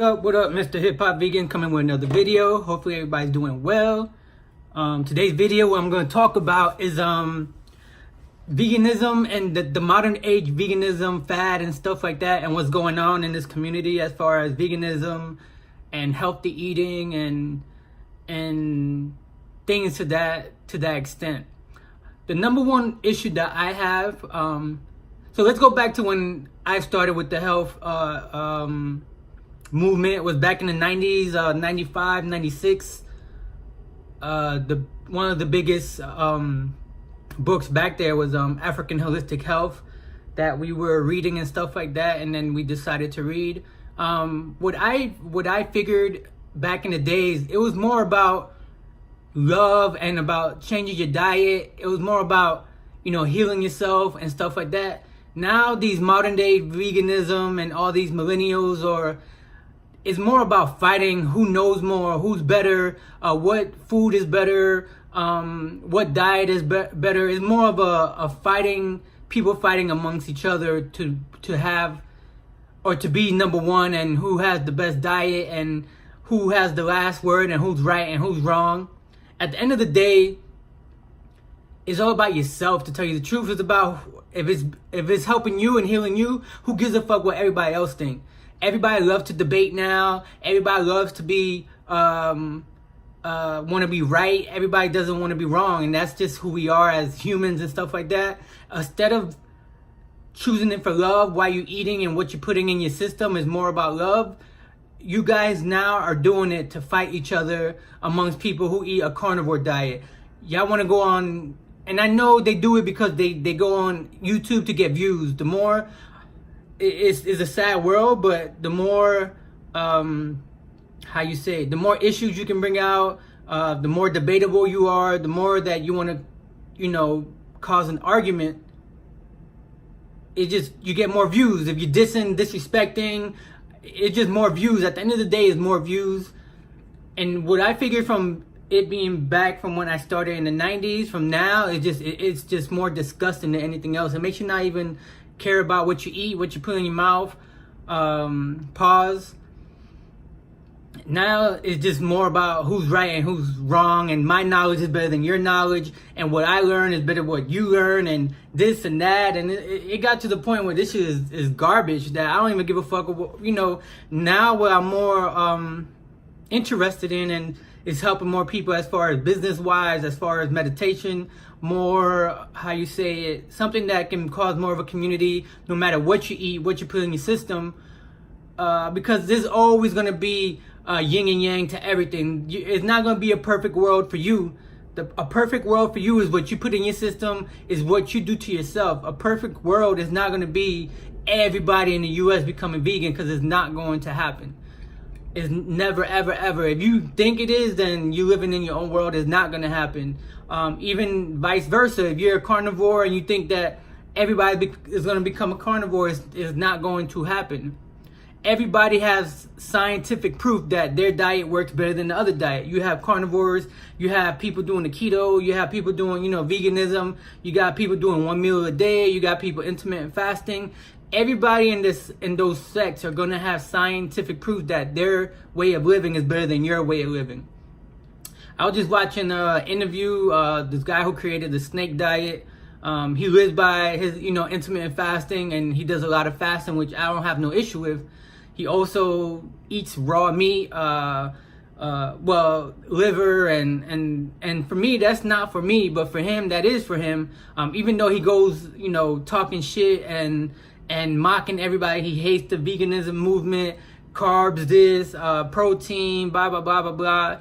What up, Mr. Hip Hop Vegan, coming with another video. Hopefully everybody's doing well. Today's video, what I'm going to talk about is veganism and the modern age veganism fad and stuff like that, and what's going on in this community as far as veganism and healthy eating and things to that extent. The number one issue that I have, so let's go back to when I started with the health movement. It was back in the 90s, 95, 96. One of the biggest books back there was African Holistic Health that we were reading and stuff like that, and then we decided to read. What I figured back in the days, it was more about love and about changing your diet. It was more about, healing yourself and stuff like that. Now these modern day veganism and all these millennials, it's more about fighting who knows more, who's better, what food is better, what diet is better. It's more of a fighting, people fighting amongst each other to have or to be number one, and who has the best diet and who has the last word and who's right and who's wrong. At the end of the day, it's all about yourself, to tell you the truth. It's about if it's helping you and healing you, who gives a fuck what everybody else thinks. Everybody loves to debate now. Everybody loves to be want to be right. Everybody doesn't want to be wrong, and that's just who we are as humans and stuff like that. Instead of choosing it for love, while you're eating and what you're putting in your system is more about love. You guys now are doing it to fight each other amongst people who eat a carnivore diet. Y'all want to go on, and I know they do it because they go on YouTube to get views. The more it's a sad world, but the more the more issues you can bring out, the more debatable you are, the more that you want to cause an argument. You get more views. If you're disrespecting, it's just more views. At the end of the day, it's more views. And what I figured from it being back from when I started in the 90s, from now, it's just more disgusting than anything else. It makes you not even care about what you eat, what you put in your mouth. Pause. Now it's just more about who's right and who's wrong, and my knowledge is better than your knowledge, and what I learn is better than what you learn, and this and that. And it got to the point where this shit is garbage, that I don't even give a fuck. Now what I'm more interested in and is helping more people as far as business wise, as far as meditation, more, something that can cause more of a community, no matter what you eat, what you put in your system, because there's always going to be yin and yang to everything. It's not going to be a perfect world for you. A perfect world for you is what you put in your system, is what you do to yourself. A perfect world is not going to be everybody in the US becoming vegan, because it's not going to happen. It's never, ever, ever. If you think it is, then you living in your own world. It's not going to happen. Even vice versa. If you're a carnivore and you think that everybody is going to become a carnivore, it's not going to happen. Everybody has scientific proof that their diet works better than the other diet. You have carnivores, you have people doing the keto, you have people doing, veganism, you got people doing 1 meal a day, you got people intermittent fasting. Everybody in those sects are going to have scientific proof that their way of living is better than your way of living. I was just watching an interview, this guy who created the snake diet. He lives by his, intermittent fasting, and he does a lot of fasting, which I don't have no issue with. He also eats raw meat, liver, and for me, that's not for me, but for him, that is for him. Even though he goes, talking shit and mocking everybody, he hates the veganism movement, carbs, this, protein, blah, blah, blah, blah, blah.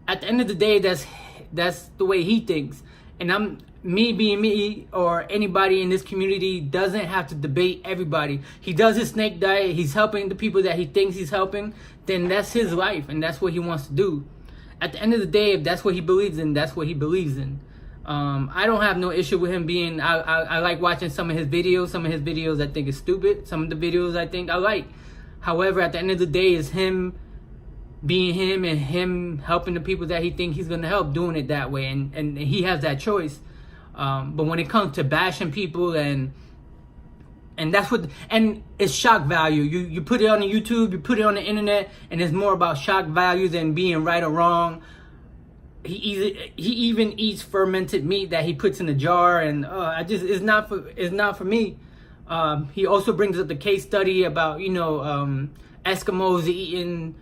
At the end of the day, that's the way he thinks. And me being me, or anybody in this community, doesn't have to debate everybody. He does his snake diet, he's helping the people that he thinks he's helping, then that's his life and that's what he wants to do. At the end of the day, if that's what he believes in, that's what he believes in. I don't have no issue with him being, I like watching some of his videos. Some of his videos I think is stupid. Some of the videos I think I like. However, at the end of the day, it's him being him and him helping the people that he thinks he's going to help, doing it that way. And he has that choice. But when it comes to bashing people and And that's what, and it's shock value. You put it on the YouTube, you put it on the internet, and it's more about shock value than being right or wrong. He even eats fermented meat that he puts in a jar, and it's not for me. He also brings up the case study about Eskimos eating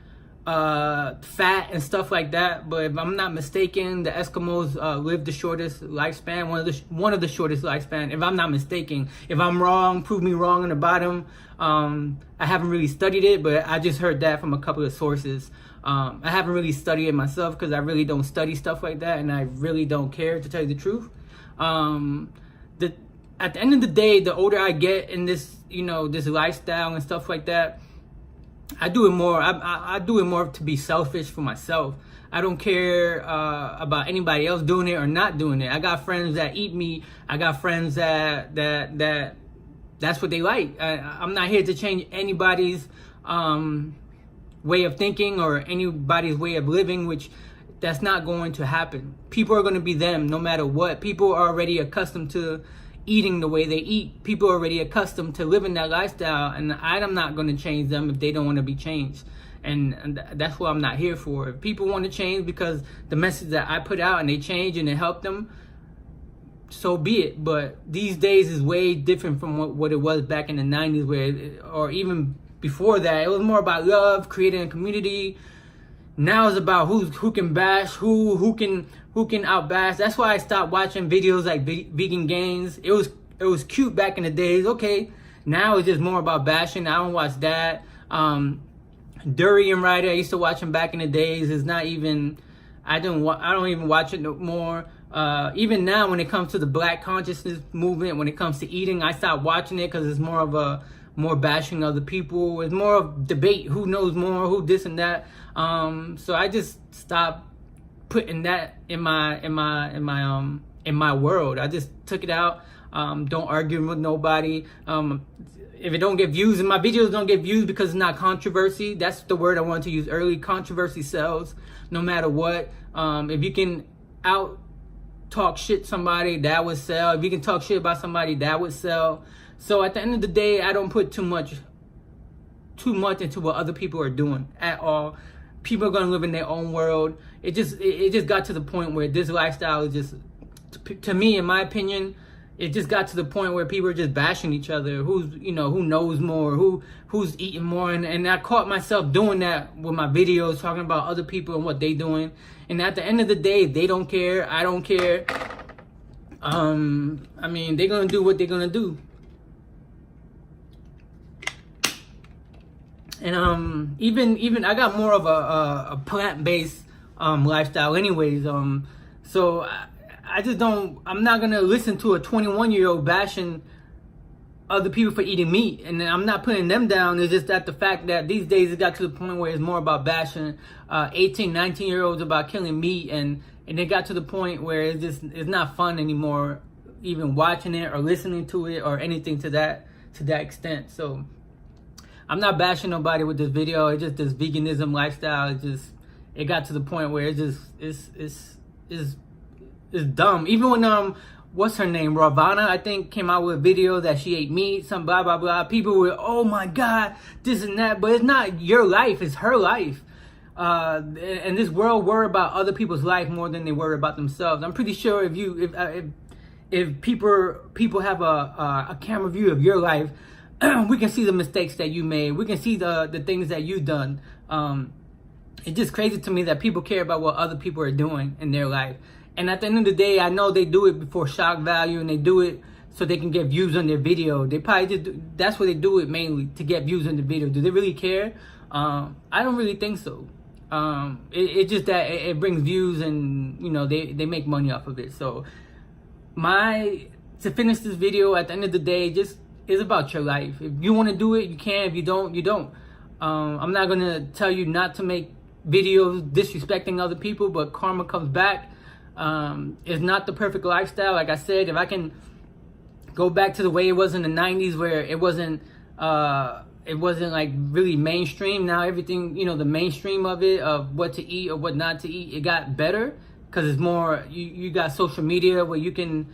fat and stuff like that. But if I'm not mistaken, the Eskimos live the shortest lifespan, one of the shortest lifespan, if I'm not mistaken. If I'm wrong, prove me wrong in the bottom. I haven't really studied it, but I just heard that from a couple of sources. I haven't really studied it myself because I really don't study stuff like that, and I really don't care, to tell you the truth. At the end of the day, the older I get in this, this lifestyle and stuff like that, I do it more. I do it more to be selfish for myself. I don't care about anybody else doing it or not doing it. I got friends that eat meat. I got friends that that's what they like. I'm not here to change anybody's way of thinking or anybody's way of living, which that's not going to happen. People are going to be them no matter what. People are already accustomed to eating the way they eat. People are already accustomed to living that lifestyle, and I'm not going to change them if they don't want to be changed. And that's what I'm not here for. If people want to change because the message that I put out and they change and it helped them, so be it. But these days is way different from what it was back in the 90s, or even before that. It was more about love, creating a community. Now it's about who can bash, who can outbash. That's why I stopped watching videos like vegan gains. It was cute back in the days. Okay, now it's just more about bashing. I don't watch that. Durian Rider, I used to watch him back in the days. It's not even. I don't even watch it no more. Even now, when it comes to the Black consciousness movement, when it comes to eating, I stopped watching it because it's more bashing other people. It's more of debate. Who knows more? Who this and that. So I just stopped putting that in my world. I just took it out. Don't argue with nobody. If it don't get views, and my videos don't get views because it's not controversy. That's the word I wanted to use early. Controversy sells no matter what. If you can talk shit somebody, that would sell. If you can talk shit about somebody, that would sell. So at the end of the day, I don't put too much into what other people are doing at all. People are gonna live in their own world. It just got to the point where this lifestyle is just, to me, in my opinion, it just got to the point where people are just bashing each other. Who knows more, who's eating more, and I caught myself doing that with my videos, talking about other people and what they doing. And at the end of the day, they don't care. I don't care. I mean, they're gonna do what they're gonna do. And even I got more of a plant-based lifestyle anyways. So I just don't, I'm not gonna listen to a 21-year-old bashing other people for eating meat, and I'm not putting them down. It's just that the fact that these days it got to the point where it's more about bashing 18, 19-year-olds about killing meat, and it got to the point where it's not fun anymore, even watching it or listening to it or anything to that extent. So I'm not bashing nobody with this video. It's just this veganism lifestyle. It got to the point where it's dumb. Even when what's her name, Ravana, I think, came out with a video that she ate meat, some blah blah blah. People were, oh my god, this and that. But it's not your life; it's her life. In this world, worry about other people's life more than they worry about themselves. I'm pretty sure if people have a camera view of your life, we can see the mistakes that you made. We can see the things that you've done. It's just crazy to me that people care about what other people are doing in their life. And at the end of the day, I know they do it for shock value, and they do it so they can get views on their video. They probably that's what they do it mainly, to get views on the video. Do they really care? I don't really think so. It's just that it brings views, and they make money off of it. So to finish this video, at the end of the day, just it's about your life. If you want to do it, you can. If you don't, you don't. I'm not gonna tell you not to make videos disrespecting other people, but karma comes back. It's not the perfect lifestyle. Like I said, if I can go back to the way it was in the 90s, where it wasn't like really mainstream. Now everything, the mainstream of it, of what to eat or what not to eat, it got better because it's more, you got social media where you can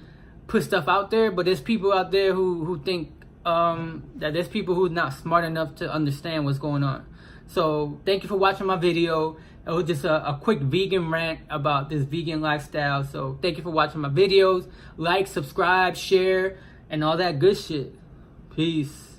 put stuff out there. But there's people out there who think that there's people who's not smart enough to understand what's going on. So thank you for watching my video. It was just a quick vegan rant about this vegan lifestyle. So thank you for watching my videos. Like, subscribe, share, and all that good shit. Peace.